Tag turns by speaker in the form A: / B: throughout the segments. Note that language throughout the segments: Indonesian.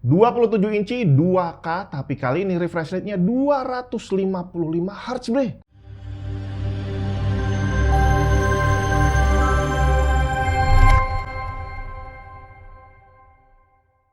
A: 27 inci 2K, tapi kali ini refresh rate-nya 255 Hz, bre.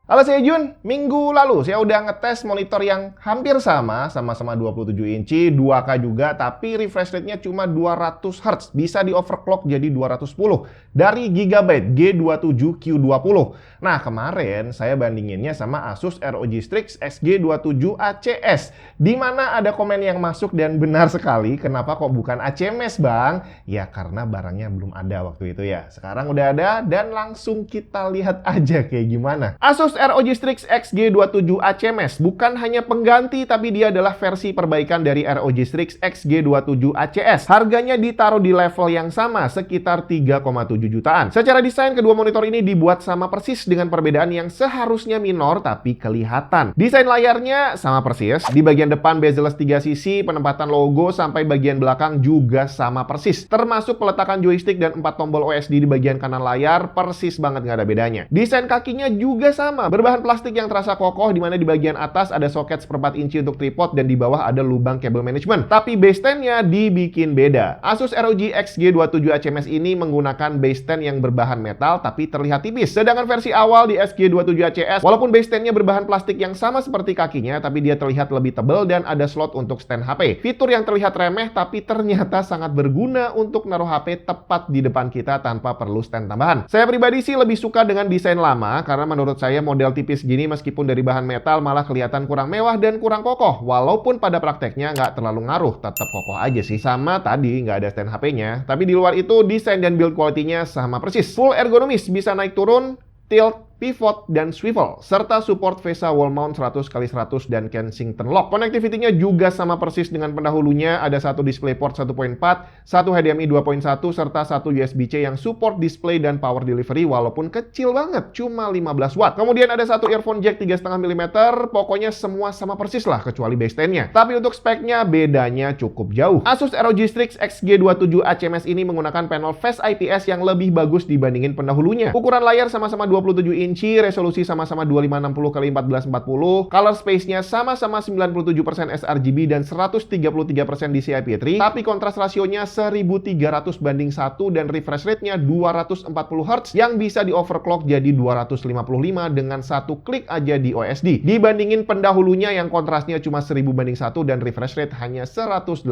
A: Halo, saya Jun. Minggu lalu saya udah ngetes monitor yang hampir sama-sama 27 inci, 2K juga, tapi refresh rate-nya cuma 200 Hz. Bisa di overclock jadi 210 dari Gigabyte G27Q20. Nah, kemarin saya bandinginnya sama Asus ROG Strix XG27 ACS, di mana ada komen yang masuk dan benar sekali. Kenapa kok bukan ACMS, Bang? Ya, karena barangnya belum ada waktu itu ya. Sekarang udah ada dan langsung kita lihat aja kayak gimana. Asus ROG Strix XG27 ACMS bukan hanya pengganti, tapi dia adalah versi perbaikan dari ROG Strix XG27 ACS. Harganya ditaruh di level yang sama, sekitar 3,7 jutaan. Secara desain, kedua monitor ini dibuat sama persis dengan perbedaan yang seharusnya minor, tapi kelihatan. Desain layarnya sama persis. Di bagian depan bezel 3 sisi, penempatan logo sampai bagian belakang juga sama persis. Termasuk peletakan joystick dan 4 tombol OSD di bagian kanan layar, persis banget, nggak ada bedanya. Desain kakinya juga sama. Berbahan plastik yang terasa kokoh, di mana di bagian atas ada soket 1/4 inci untuk tripod dan di bawah ada lubang kabel manajemen. Tapi base stand-nya dibikin beda. Asus ROG XG27 ACMS ini menggunakan base stand yang berbahan metal tapi terlihat tipis. Sedangkan versi awal di XG27 ACS, walaupun base stand-nya berbahan plastik yang sama seperti kakinya, tapi dia terlihat lebih tebal dan ada slot untuk stand HP. Fitur yang terlihat remeh tapi ternyata sangat berguna untuk naruh HP tepat di depan kita tanpa perlu stand tambahan. Saya pribadi sih lebih suka dengan desain lama, karena menurut saya model tipis gini meskipun dari bahan metal malah kelihatan kurang mewah dan kurang kokoh. Walaupun pada prakteknya nggak terlalu ngaruh, tetap kokoh aja sih. Sama tadi nggak ada stand HP-nya. Tapi di luar itu desain dan build quality-nya sama persis. Full ergonomis, bisa naik turun, tilt, pivot, dan swivel, serta support VESA wall mount 100x100 dan Kensington lock. Connectivity-nya juga sama persis dengan pendahulunya, ada satu DisplayPort 1.4, satu HDMI 2.1, serta satu USB-C yang support display dan power delivery walaupun kecil banget, cuma 15 watt. Kemudian ada satu earphone jack 3,5 mm, pokoknya semua sama persis lah kecuali base stand-nya. Tapi untuk speknya bedanya cukup jauh. Asus ROG Strix XG27 ACMS ini menggunakan panel Face IPS yang lebih bagus dibandingin pendahulunya. Ukuran layar sama-sama 27 inci, resolusi sama-sama 2560x1440, color space-nya sama-sama 97% sRGB dan 133% DCI-P3, tapi kontras rasionya 1300 banding 1 dan refresh rate-nya 240 Hz yang bisa di overclock jadi 255 dengan satu klik aja di OSD. Dibandingin pendahulunya yang kontrasnya cuma 1000 banding 1 dan refresh rate hanya 180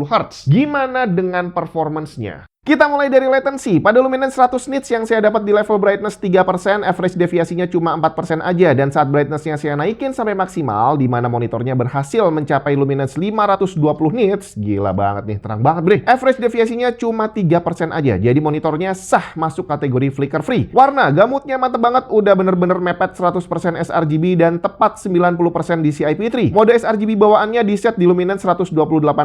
A: Hz. Gimana dengan performance-nya? Kita mulai dari latency. Pada luminance 100 nits yang saya dapat di level brightness 3%, average deviasinya cuma 4% aja. Dan saat brightness-nya saya naikin sampai maksimal, di mana monitornya berhasil mencapai luminance 520 nits, gila banget nih, terang banget bre. Average deviasinya cuma 3% aja. Jadi monitornya sah masuk kategori flicker free. Warna, gamutnya mantep banget, udah bener-bener mepet 100% sRGB dan tepat 90% DCI-P3. Mode sRGB bawaannya di set di luminance 128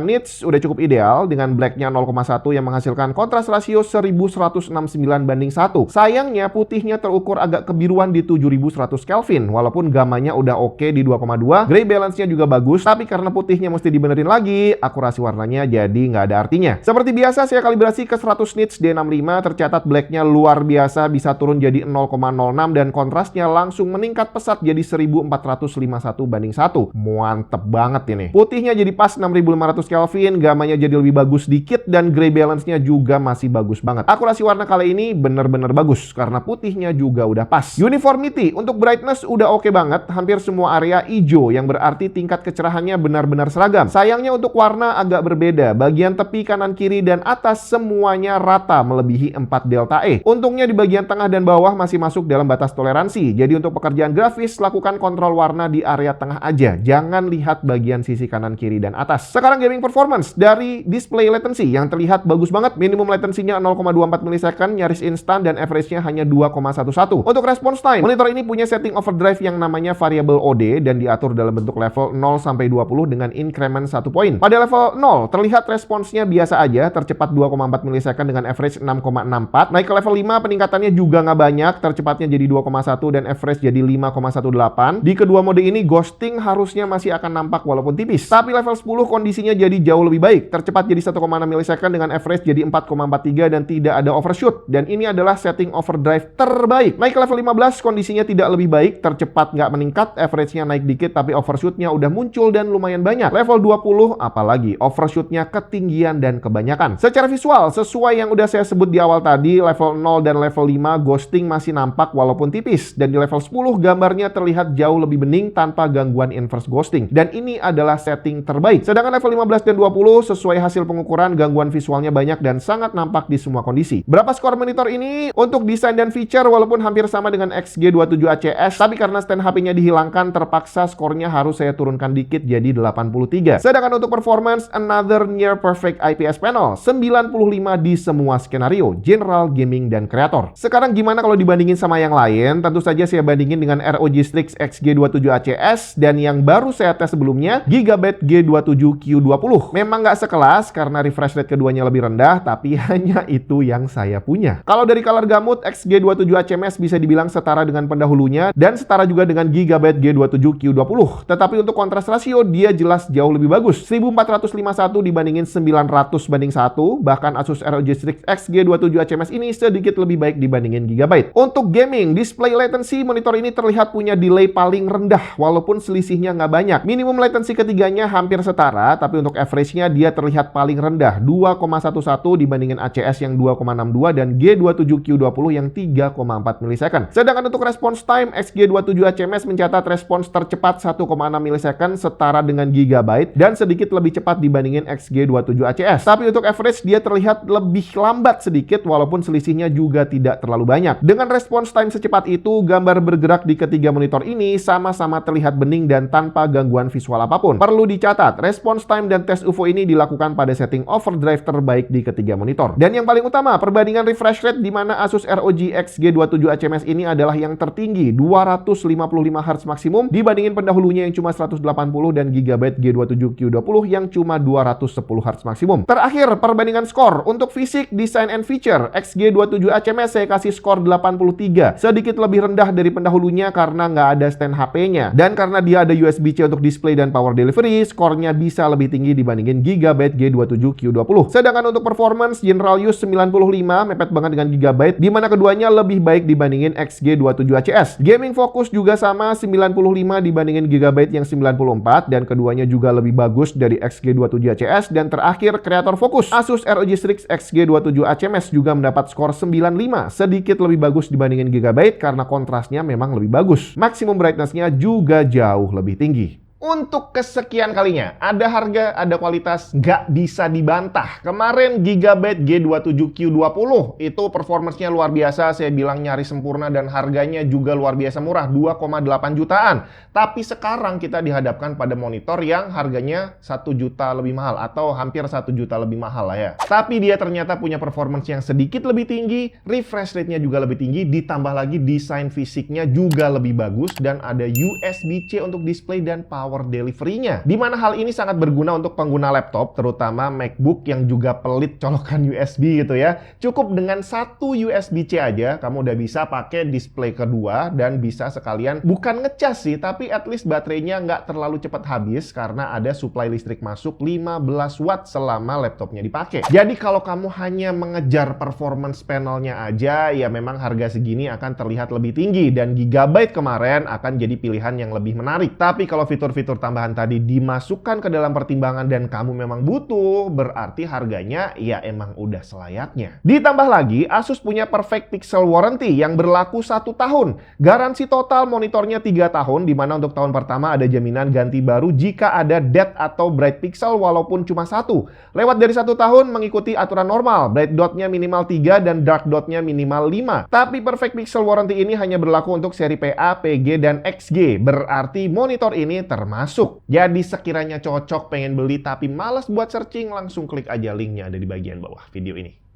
A: nits, udah cukup ideal, dengan black-nya 0,1 yang menghasilkan kontras rasio 1169 banding 1. Sayangnya putihnya terukur agak kebiruan di 7100 Kelvin. Walaupun gamanya udah oke di 2,2, gray balance-nya juga bagus, tapi karena putihnya mesti dibenerin lagi, akurasi warnanya jadi nggak ada artinya. Seperti biasa saya kalibrasi ke 100 nits D65, tercatat black-nya luar biasa, bisa turun jadi 0,06 dan kontrasnya langsung meningkat pesat jadi 1451 banding 1. Mantep banget ini. Putihnya jadi pas 6500 Kelvin, gamanya jadi lebih bagus dikit dan gray balance-nya juga masih bagus banget. Akurasi warna kali ini bener-bener bagus karena putihnya juga udah pas. Uniformity untuk brightness udah oke banget, hampir semua area hijau yang berarti tingkat kecerahannya benar-benar seragam. Sayangnya untuk warna agak berbeda. Bagian tepi, kanan, kiri, dan atas semuanya rata melebihi 4 delta E. Untungnya di bagian tengah dan bawah masih masuk dalam batas toleransi. Jadi untuk pekerjaan grafis lakukan kontrol warna di area tengah aja. Jangan lihat bagian sisi kanan, kiri, dan atas. Sekarang gaming performance dari display latency yang terlihat bagus banget. Minimum latensinya 0,24 milisecond, nyaris instan, dan average-nya hanya 2,11. Untuk response time, monitor ini punya setting overdrive yang namanya variable OD dan diatur dalam bentuk level 0-20 dengan increment 1 poin. Pada level 0, terlihat responsnya biasa aja, tercepat 2,4 milisecond dengan average 6,64. Naik ke level 5, peningkatannya juga nggak banyak, tercepatnya jadi 2,1 dan average jadi 5,18. Di kedua mode ini, ghosting harusnya masih akan nampak walaupun tipis. Tapi level 10 kondisinya jadi jauh lebih baik, tercepat jadi 1,6 milisecond dengan average jadi 4,5 1,43 dan tidak ada overshoot. Dan ini adalah setting overdrive terbaik. Naik ke level 15, kondisinya tidak lebih baik, tercepat nggak meningkat, average-nya naik dikit tapi overshoot-nya udah muncul dan lumayan banyak. Level 20, apalagi overshoot-nya ketinggian dan kebanyakan. Secara visual, sesuai yang udah saya sebut di awal tadi, level 0 dan level 5 ghosting masih nampak walaupun tipis. Dan di level 10, gambarnya terlihat jauh lebih bening tanpa gangguan inverse ghosting. Dan ini adalah setting terbaik. Sedangkan level 15 dan 20, sesuai hasil pengukuran, gangguan visualnya banyak dan sangat nampak di semua kondisi. Berapa skor monitor ini? Untuk desain dan feature, walaupun hampir sama dengan XG27 ACS, tapi karena stand HP-nya dihilangkan, terpaksa skornya harus saya turunkan dikit jadi 83. Sedangkan untuk performance, another near perfect IPS panel, 95 di semua skenario, general, gaming, dan kreator. Sekarang gimana kalau dibandingin sama yang lain? Tentu saja saya bandingin dengan ROG Strix XG27 ACS dan yang baru saya tes sebelumnya, Gigabyte G27Q20. Memang nggak sekelas karena refresh rate keduanya lebih rendah, tapi hanya itu yang saya punya. Kalau dari color gamut, XG27 ACMS bisa dibilang setara dengan pendahulunya dan setara juga dengan Gigabyte G27Q20. Tetapi untuk kontras rasio, dia jelas jauh lebih bagus. 1451 dibandingin 900 banding 1, bahkan Asus ROG Strix XG27 ACMS ini sedikit lebih baik dibandingin Gigabyte. Untuk gaming, display latency monitor ini terlihat punya delay paling rendah, walaupun selisihnya nggak banyak. Minimum latency ketiganya hampir setara, tapi untuk average-nya dia terlihat paling rendah, 2,11 dibandingin ACS yang 2,62 dan G27Q20 yang 3,4 milisecond. Sedangkan untuk response time, XG27 ACMS mencatat respons tercepat 1,6 milisecond setara dengan Gigabyte dan sedikit lebih cepat dibandingin XG27 ACS. Tapi untuk average dia terlihat lebih lambat sedikit walaupun selisihnya juga tidak terlalu banyak. Dengan response time secepat itu, gambar bergerak di ketiga monitor ini sama-sama terlihat bening dan tanpa gangguan visual apapun. Perlu dicatat, response time dan tes UFO ini dilakukan pada setting overdrive terbaik di ketiga monitor. Dan yang paling utama, perbandingan refresh rate di mana Asus ROG XG27 ACMS ini adalah yang tertinggi, 255 Hz maksimum dibandingin pendahulunya yang cuma 180 dan Gigabyte G27Q20 yang cuma 210 Hz maksimum. Terakhir, perbandingan skor. Untuk fisik, design, and feature, XG27 ACMS saya kasih skor 83. Sedikit lebih rendah dari pendahulunya karena nggak ada stand HP-nya. Dan karena dia ada USB-C untuk display dan power delivery, skornya bisa lebih tinggi dibandingin Gigabyte G27Q20. Sedangkan untuk performance, general use 95, mepet banget dengan Gigabyte, di mana keduanya lebih baik dibandingin XG27 ACS. Gaming fokus juga sama, 95 dibandingin Gigabyte yang 94, dan keduanya juga lebih bagus dari XG27 ACS. Dan terakhir, kreator fokus, Asus ROG Strix XG27 ACMS juga mendapat skor 95, sedikit lebih bagus dibandingin Gigabyte karena kontrasnya memang lebih bagus. Maksimum brightness-nya juga jauh lebih tinggi. Untuk kesekian kalinya, ada harga, ada kualitas, nggak bisa dibantah. Kemarin Gigabyte G27Q20 itu performance-nya luar biasa, saya bilang nyaris sempurna dan harganya juga luar biasa murah, 2,8 jutaan. Tapi sekarang kita dihadapkan pada monitor yang harganya 1 juta lebih mahal atau hampir 1 juta lebih mahal lah ya. Tapi dia ternyata punya performance yang sedikit lebih tinggi, refresh rate-nya juga lebih tinggi, ditambah lagi desain fisiknya juga lebih bagus dan ada USB-C untuk display dan power delivery-nya. Di mana hal ini sangat berguna untuk pengguna laptop, terutama MacBook yang juga pelit colokan USB gitu ya. Cukup dengan satu USB-C aja, kamu udah bisa pakai display kedua dan bisa sekalian bukan ngecas sih, tapi at least baterainya nggak terlalu cepat habis karena ada supply listrik masuk 15 watt selama laptopnya dipakai. Jadi kalau kamu hanya mengejar performance panelnya aja, ya memang harga segini akan terlihat lebih tinggi dan Gigabyte kemarin akan jadi pilihan yang lebih menarik. Tapi kalau fitur-fitur tambahan tadi dimasukkan ke dalam pertimbangan dan kamu memang butuh, berarti harganya ya emang udah selayaknya. Ditambah lagi, Asus punya Perfect Pixel Warranty yang berlaku 1 tahun. Garansi total monitornya 3 tahun, di mana untuk tahun pertama ada jaminan ganti baru jika ada dead atau bright pixel walaupun cuma 1. Lewat dari 1 tahun mengikuti aturan normal, bright dot-nya minimal 3 dan dark dot-nya minimal 5. Tapi Perfect Pixel Warranty ini hanya berlaku untuk seri PA, PG, dan XG. Berarti monitor ini termasuk. Jadi sekiranya cocok pengen beli tapi malas buat searching, langsung klik aja linknya ada di bagian bawah video ini.